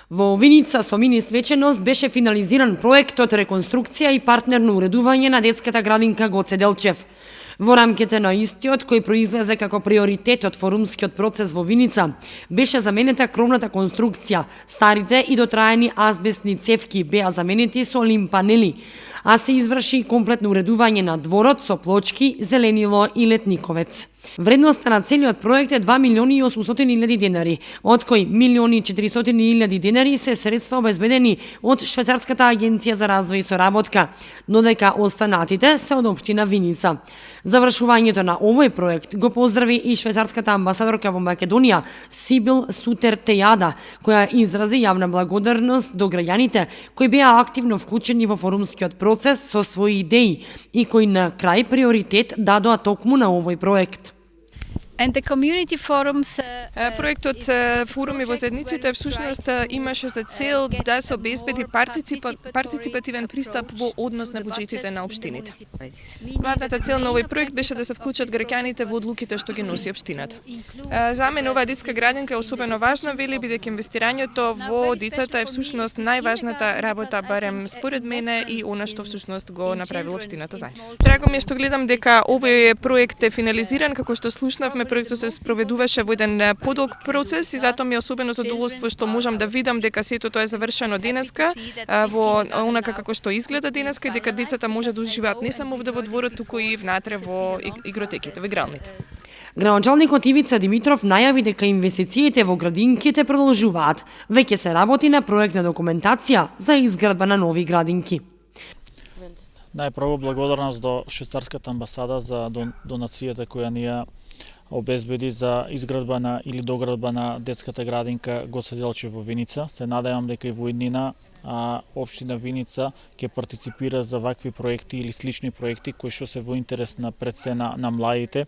Во Виница со мини свеченост беше финализиран проектот реконструкција и партнерно уредување на детската градинка Гоце Делчев. Во рамките на истиот, кој произлезе како приоритет од форумскиот процес во Виница, беше заменета кровната конструкција. Старите и дотраени азбестни цевки беа заменети со лим панели, а се изврши комплетно уредување на дворот со плочки, зеленило и летниковец. Вредноста на целиот проект е 2.800.000 денари, од кои 1.400.000 денари се средства обезбедени од Швајцарската агенција за развој и соработка, но дека останатите се од општина Виница. Завршувањето на овој проект го поздрави и швајцарската амбасадорка во Македонија Сибил Сутер Тејада, која изрази јавна благодарност до граѓаните кои беа активно вклучени во форумскиот процес со своји идеи и кои на крај приоритет дадоа токму на овој проект. Проектот Форуми во заедниците всушност имаше за цел да се обезбеди партиципативен пристап во однос на буџетите на општините. Главната цел на овој проект беше да се вклучат граѓаните во одлуките што ги носи општината. За мене оваа детска градинка е особено важна, вели, бидејќи инвестирањето во децата е всушност најважната работа, барем според мене, и она што всушност го направила општината заедно. Драго ми е што гледам дека овој проект е финализиран, како што слушнавме. Проектот се спроведуваше во еден подолг процес и затоа ми е особено задоволство што можам да видам дека сето тоа е завршено денеска во онака како што изгледа денеска и дека децата може да уживаат не само овде во дворот, туку и внатре во игротеките, во игралните. Градоначалникот Ивица Димитров најави дека инвестициите во градинките продолжуваат. Веќе се работи на проектна документација за изградба на нови градинки. Најпрво благодарност до швајцарската амбасада за донацијата која ни ја обезбеди за изградба на или доградба на детската градинка Гоце Делчев во Виница. Се надевам дека и во иднина општина Виница ќе партиципира за вакви проекти или слични проекти кои што се во интерес на пред се на младите,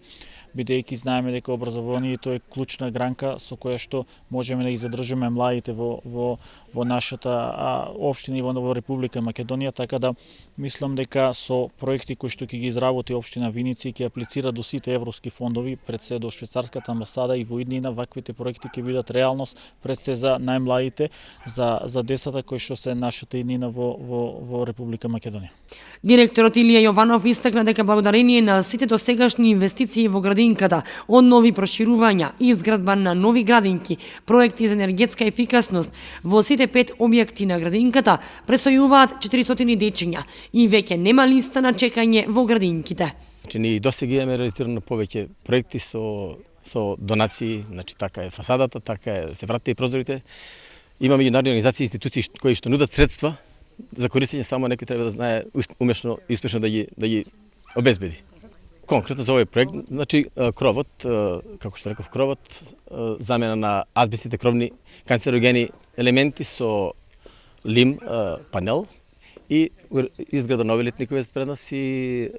бидејќи знаеме дека образованието е клучна гранка со која што можеме да ги задржиме младите во нашата општина и во Република Македонија, така да мислам дека со проекти кои што ќе ги изработи општина Виница и ќе аплицира до сите европски фондови, пред се до швајцарската амбасада, и во иднина ваквите проекти ќе бидат реалност пред се за најмладите, за децата кои што се нашата иднина во Република Македонија. Директорот Илија Јованов истакна дека благодарение на сите досегашни инвестиции во градинката, од нови проширувања и изградба на нови градинки, проекти за енергетска ефикасност, во сите 5 објекти на градинката престојуваат 400 дечиња и веќе нема листа на чекање во градинките. Ние досега имаме реализирано повеќе проекти со донации, значи така е фасадата, така е се вратите и прозорите. Има меѓународни организации и институции кои што нудат средства за користење, само некој треба да знае умешно и успешно да ги обезбеди. Конкретно за овој проект, значи кровот, како што реков, кровот, замена на азбестните кровни канцерогени елементи со лим панел и изграда нови летниковец пред нас и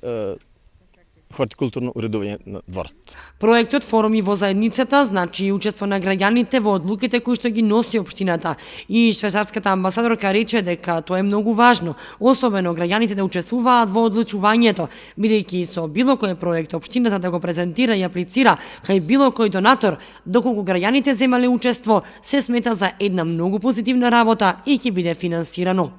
хортикултурно уредување на дворот. Проектот Форуми во заедницата значи и учество на граѓаните во одлуките кои што ги носи општината, и швајцарската амбасадорка рече дека тоа е многу важно, особено граѓаните да учествуваат во одлучувањето, бидејќи со било кој проект општината да го презентира и аплицира кај било кој донатор, доколку граѓаните земале учество, се смета за една многу позитивна работа и ќе биде финансирано.